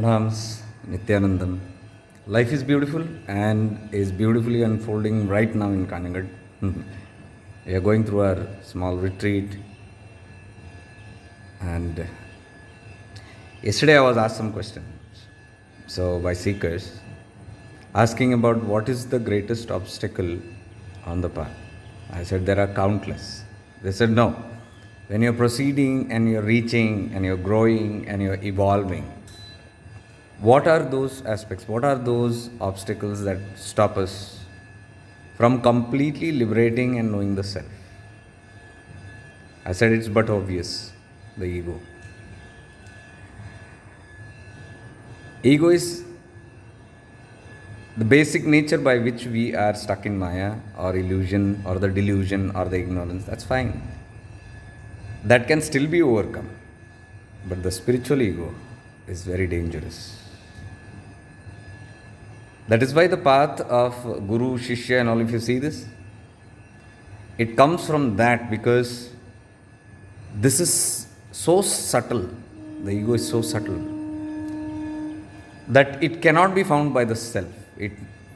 Pranams, Nityanandam. Life is beautiful and is beautifully unfolding right now in Kanagad. We are going through our small retreat, and yesterday I was asked some questions. So, by seekers, asking about what is the greatest obstacle on the path. I said there are countless. They said no. When you're proceeding and you're reaching and you're growing and you're evolving, what are those aspects? What are those obstacles that stop us from completely liberating and knowing the self? I said it's but obvious, the ego. Ego is the basic nature by which we are stuck in Maya or illusion or the delusion or the ignorance. That's fine. That can still be overcome. But the spiritual ego is very dangerous. That is why the path of Guru, Shishya and all, if you see this, it comes from that, because this is so subtle, the ego is so subtle, that it cannot be found by the self. It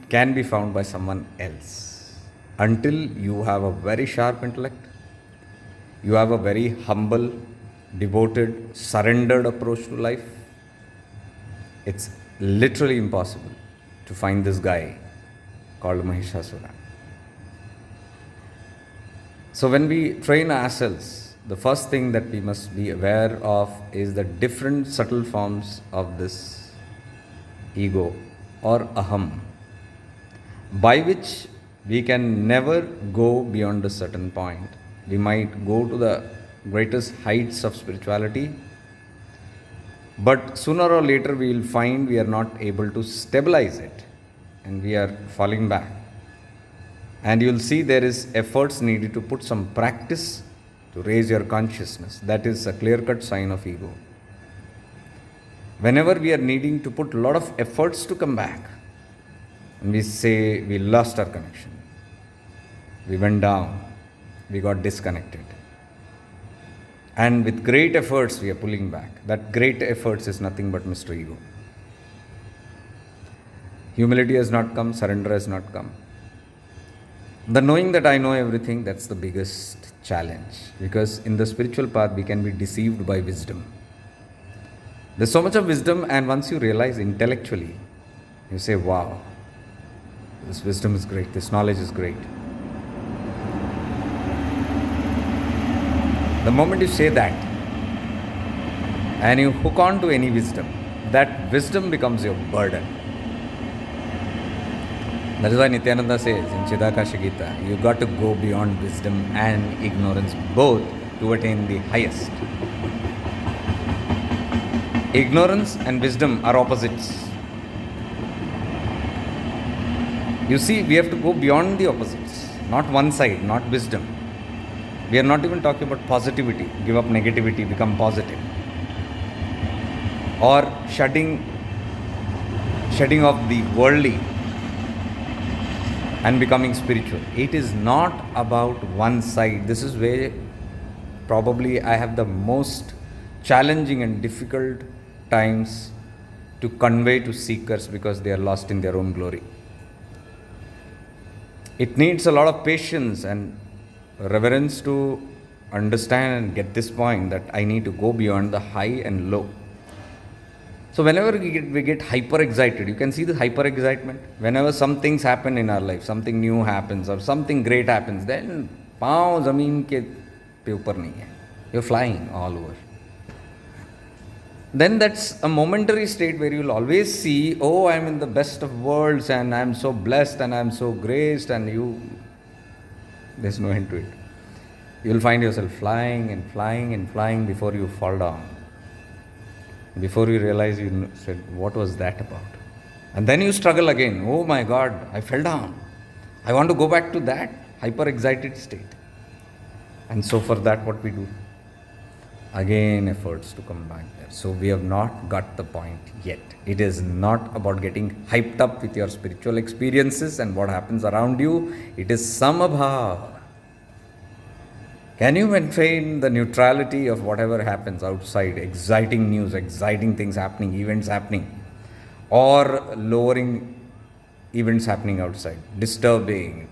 can be found by someone else. Until you have a very sharp intellect, you have a very humble, devoted, surrendered approach to life, it's literally impossible to find this guy called Mahishasura. So when we train ourselves, the first thing that we must be aware of is the different subtle forms of this ego or aham, by which we can never go beyond a certain point. We might go to the greatest heights of spirituality, but sooner or later we will find we are not able to stabilize it and we are falling back. And you will see there is efforts needed to put some practice to raise your consciousness. That is a clear-cut sign of ego. Whenever we are needing to put a lot of efforts to come back, and we say we lost our connection, we went down, we got disconnected, and with great efforts we are pulling back. That great efforts is nothing but Mr. Ego. Humility has not come, surrender has not come. The knowing that I know everything, that's the biggest challenge, because in the spiritual path we can be deceived by wisdom. There's so much of wisdom, and once you realize intellectually, you say, wow, this wisdom is great, this knowledge is great. The moment you say that and you hook on to any wisdom, that wisdom becomes your burden. That is why Nityananda says in Chidakasha Gita, you got to go beyond wisdom and ignorance both to attain the highest. Ignorance and wisdom are opposites. You see, we have to go beyond the opposites, not one side, not wisdom. We are not even talking about positivity, give up negativity, become positive, or shedding of the worldly and becoming spiritual. It is not about one side. This is where probably I have the most challenging and difficult times to convey to seekers, because they are lost in their own glory. It needs a lot of patience and reverence to understand and get this point that I need to go beyond the high and low. So whenever we get hyper excited, you can see the hyper excitement. Whenever some things happen in our life, something new happens or something great happens, then पाँव ज़मीन के पे ऊपर नहीं है. You're flying all over. Then that's a momentary state where you'll always see, oh, I'm in the best of worlds and I'm so blessed and I'm so graced, and there's no end to it. You'll find yourself flying and flying and flying before you fall down. Before you realize, you said, what was that about? And then you struggle again. Oh my God, I fell down. I want to go back to that hyper excited state. And so for that, what we do? Again, efforts to come back there. So we have not got the point yet. It is not about getting hyped up with your spiritual experiences and what happens around you. It is samabhav. Can you maintain the neutrality of whatever happens outside, exciting news, exciting things happening, events happening, or lowering events happening outside, disturbing,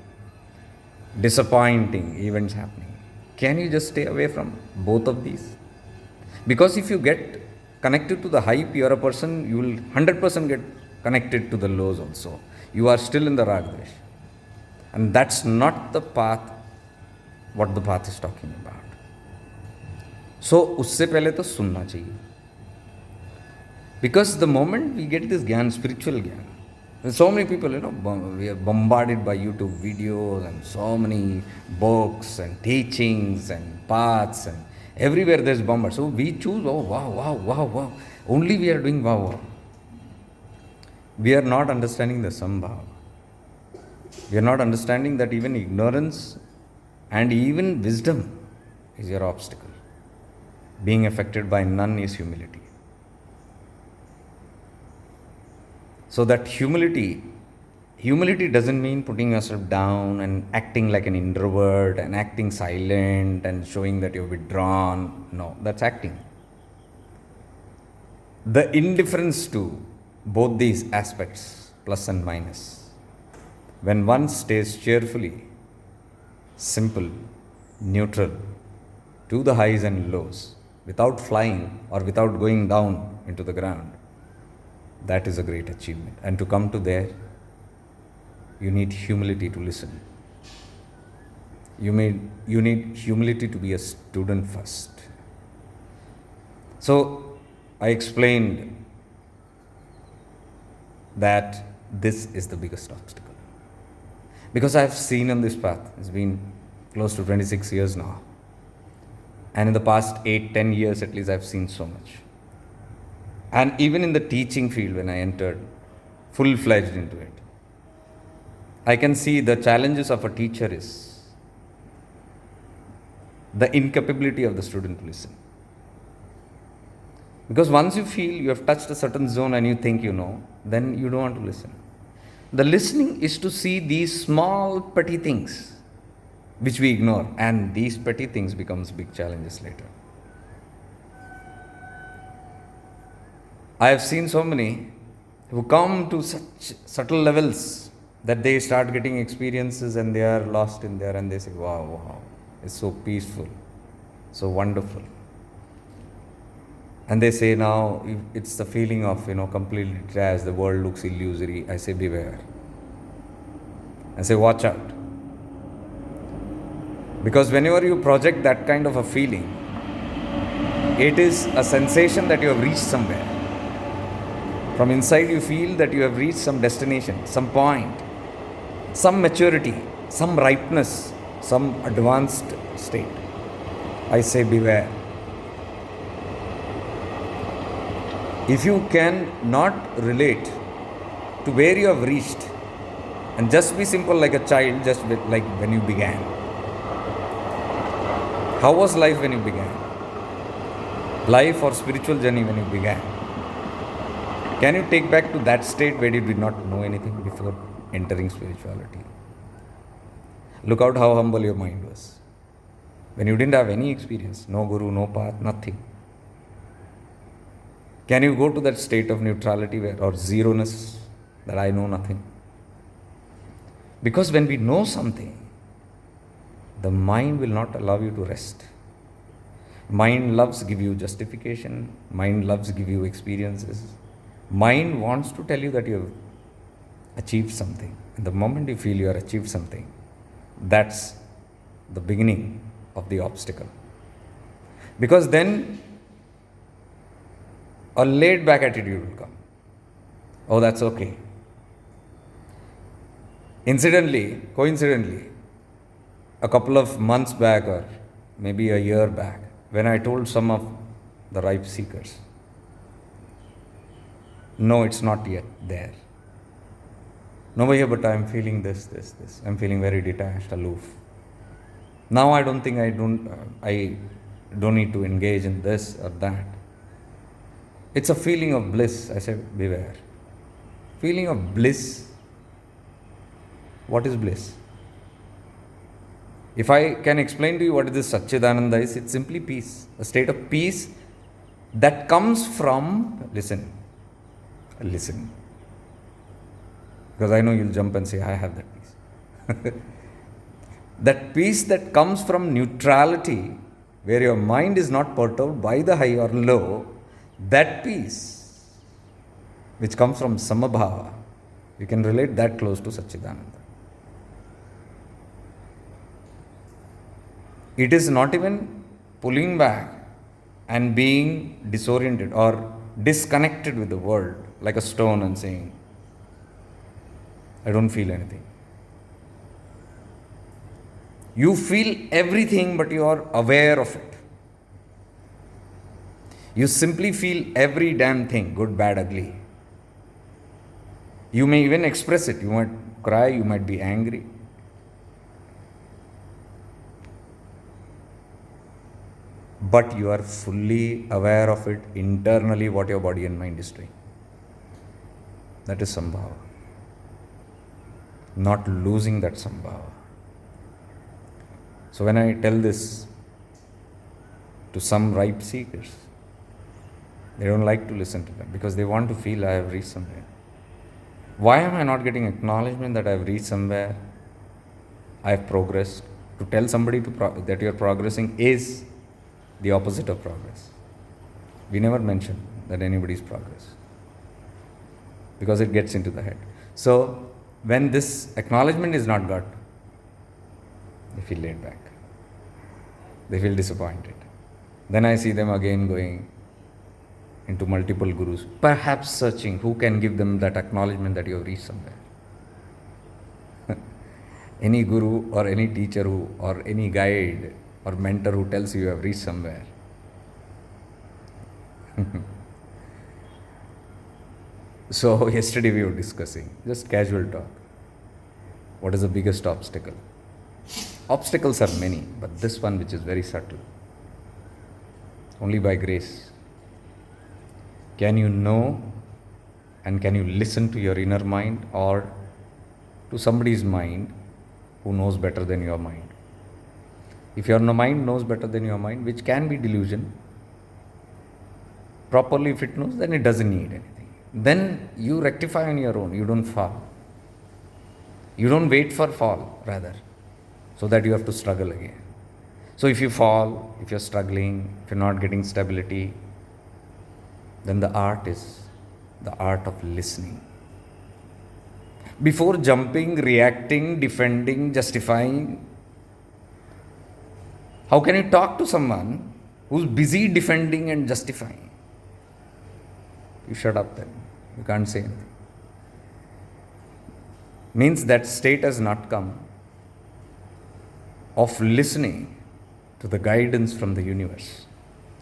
disappointing events happening? Can you just stay away from both of these? Because if you get connected to the hype, you are a person, you will 100% get connected to the lows also. You are still in the Ragdvesh. And that's not the path, what the path is talking about. So, उससे पहले तो सुनना चाहिए. Because the moment we get this gyan, spiritual gyan, so many people, we are bombarded by YouTube videos and so many books and teachings and paths, and everywhere there's bombard. So we choose, oh wow, wow, wow, wow. Only we are doing wow, wow. We are not understanding the sambhava. We are not understanding that even ignorance and even wisdom is your obstacle. Being affected by none is humility. So that humility doesn't mean putting yourself down and acting like an introvert and acting silent and showing that you're withdrawn. No, that's acting. The indifference to both these aspects, plus and minus, when one stays cheerfully, simple, neutral, to the highs and lows, without flying or without going down into the ground, that is a great achievement. And to come to there, you need humility to listen. You need humility to be a student first. So I explained that this is the biggest obstacle. Because I've seen on this path, it's been close to 26 years now. And in the past 8-10 years at least, I've seen so much. And even in the teaching field, when I entered full-fledged into it, I can see the challenges of a teacher is the incapability of the student to listen. Because once you feel you have touched a certain zone and you think you know, then you don't want to listen. The listening is to see these small petty things which we ignore, and these petty things becomes big challenges later. I have seen so many who come to such subtle levels that they start getting experiences and they are lost in there and they say, wow, wow, it's so peaceful, so wonderful. And they say now, it's the feeling of, completely detached, the world looks illusory. I say, beware. I say, watch out. Because whenever you project that kind of a feeling, it is a sensation that you have reached somewhere. From inside you feel that you have reached some destination, some point, some maturity, some ripeness, some advanced state. I say beware. If you can not relate to where you have reached and just be simple like a child, just like when you began. How was life when you began? Life or spiritual journey when you began? Can you take back to that state where you did not know anything before entering spirituality? Look out how humble your mind was. When you didn't have any experience, no guru, no path, nothing. Can you go to that state of neutrality or zeroness that I know nothing? Because when we know something, the mind will not allow you to rest. Mind loves give you justification. Mind loves give you experiences. Mind wants to tell you that you have achieved something. And the moment you feel you have achieved something, that's the beginning of the obstacle. Because then a laid back attitude will come. Oh, that's okay. Coincidentally, a couple of months back or maybe a year back, when I told some of the ripe seekers, no, it's not yet there. No, but I'm feeling this. I'm feeling very detached, aloof. Now I don't think I don't need to engage in this or that. It's a feeling of bliss. I said, beware. Feeling of bliss. What is bliss? If I can explain to you what this Satchidananda is, it's simply peace. A state of peace that comes from, listen. Because I know you'll jump and say, I have that peace. That peace that comes from neutrality, where your mind is not perturbed by the high or low, that peace, which comes from Samabhava, you can relate that close to Satchidananda. It is not even pulling back and being disoriented or disconnected with the world like a stone and saying, I don't feel anything. You feel everything, but you are aware of it. You simply feel every damn thing, good, bad, ugly. You may even express it. You might cry, you might be angry. But you are fully aware of it internally, what your body and mind is doing. That is Sambhava. Not losing that Sambhava. So when I tell this to some ripe seekers, they don't like to listen to them because they want to feel I have reached somewhere. Why am I not getting acknowledgement that I have reached somewhere? I have progressed. To tell somebody that you are progressing is the opposite of progress. We never mention that anybody's progress because it gets into the head. So when this acknowledgement is not got, they feel laid back. They feel disappointed. Then I see them again going into multiple gurus, perhaps searching who can give them that acknowledgement that you have reached somewhere. Any guru or any teacher or any guide or mentor who tells you have reached somewhere. So yesterday we were discussing, just casual talk. What is the biggest obstacle? Obstacles are many, but this one which is very subtle. Only by grace. Can you know and can you listen to your inner mind or to somebody's mind who knows better than your mind? If your mind knows better than your mind, which can be delusion, properly if it knows, then it doesn't need anything. Then you rectify on your own, you don't fall. You don't wait for fall, rather, so that you have to struggle again. So if you fall, if you're struggling, if you're not getting stability, then the art is the art of listening. Before jumping, reacting, defending, justifying, how can you talk to someone who's busy defending and justifying? You shut up then. You can't say anything. Means that state has not come of listening to the guidance from the universe.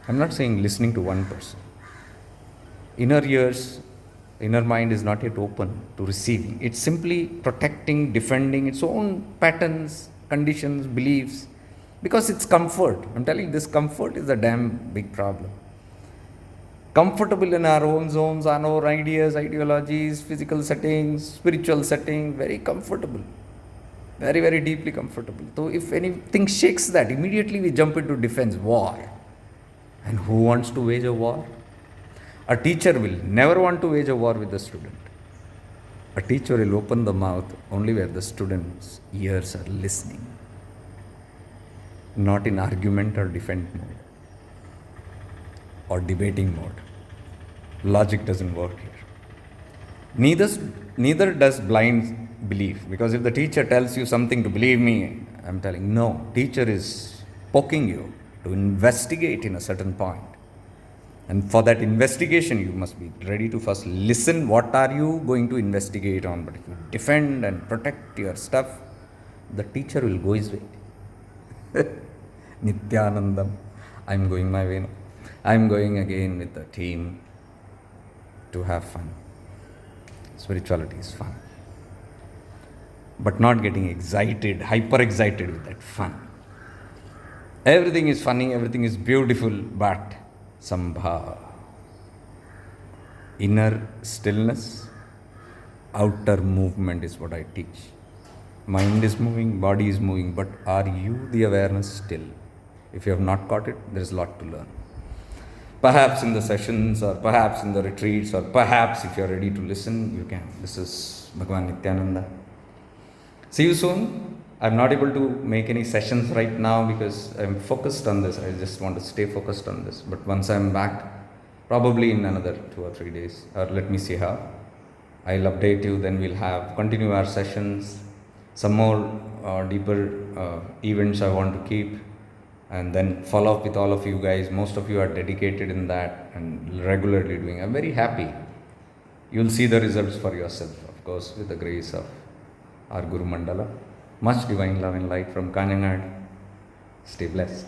I'm not saying listening to one person. Inner ears, inner mind is not yet open to receiving. It's simply protecting, defending its own patterns, conditions, beliefs, because it's comfort. I'm telling you, this comfort is a damn big problem. Comfortable in our own zones, on our ideas, ideologies, physical settings, spiritual settings, very comfortable. Very, very deeply comfortable. So if anything shakes that, immediately we jump into defense, war. And who wants to wage a war? A teacher will never want to wage a war with the student. A teacher will open the mouth only where the student's ears are listening, not in argument or defend mode or debating mode. Logic doesn't work here. Neither does blind belief, because if the teacher tells you something to believe me, I'm telling no. Teacher is poking you to investigate in a certain point. And for that investigation, you must be ready to first listen. What are you going to investigate on? But if you defend and protect your stuff, the teacher will go his way. Nityanandam. I'm going my way now. I'm going again with the team to have fun. Spirituality is fun. But not getting excited, hyper excited with that fun. Everything is funny, everything is beautiful, but Sambhava. Inner stillness, outer movement is what I teach. Mind is moving, body is moving, but are you the awareness still? If you have not caught it, there is a lot to learn. Perhaps in the sessions, or perhaps in the retreats, or perhaps if you are ready to listen, you can. This is Bhagavan Nityananda. See you soon. I'm not able to make any sessions right now because I'm focused on this. I just want to stay focused on this. But once I'm back, probably in another 2 or 3 days, or let me see how, I'll update you. Then we'll have continue our sessions. Some more deeper events I want to keep, and then follow up with all of you guys. Most of you are dedicated in that and regularly doing. I'm very happy. You'll see the results for yourself, of course, with the grace of our Guru Mandala. Much divine love and light from Kanyanad. Stay blessed.